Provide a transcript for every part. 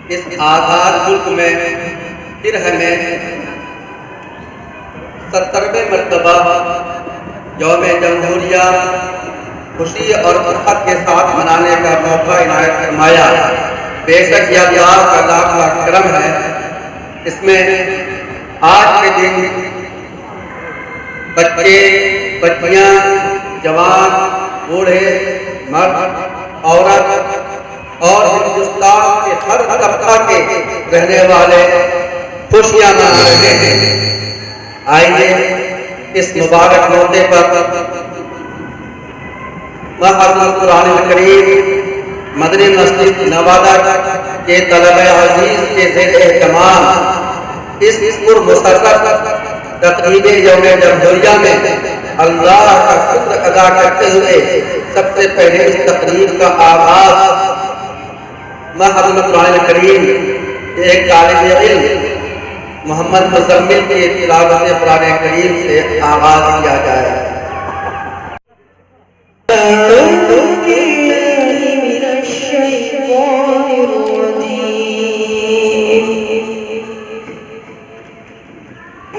اس آزاد ملک میں پھر ہمیں 70ویں مرتبہ یوم جمہوریہ خوشی اور فرحت کے ساتھ منانے کا موقع عنایت فرمایا۔ بے شک یہ اللہ کا لاکھ لاکھ کرم ہے۔ اس میں آج کے دن بچے، بچیاں، جوان، بوڑھے، مرد، عورت اور ہندوستان کے ہر طبقہ کے رہنے والے خوشیاں منا رہے ہیں۔ آئیے اس مبارک موقع پر محفل قرآن کریم مدنی مسجد نوادہ کے طلبہ عزیز کے زیر اہتمام اس پرمسرت تقریب یوم جمہوریہ میں اللہ کا شکر ادا کرتے ہوئے سب سے پہلے اس تقریب کا آغاز محفل قرآن کریم کے ایک طالب علم محمد مزمل کی تلاوت قرآن کریم سے آغاز کیا جائے۔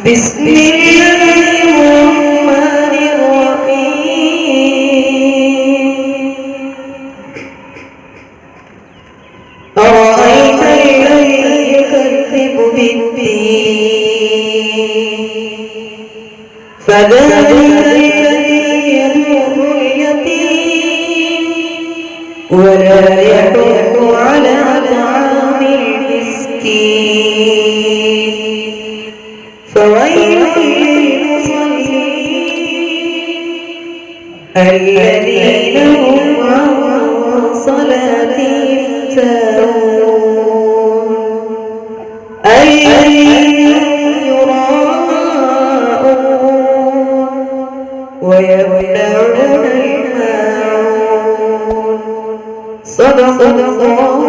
بسم الله الرحمن الرحيم أرأيت الذي يكذب بالدين فذلك الذي يدعو اليتيم ولا يحض على طعام المسكين فويل للمصلين الذين هم عن صلاتهم ساهون الذين يراءون ويمنعون الماعون صدق الله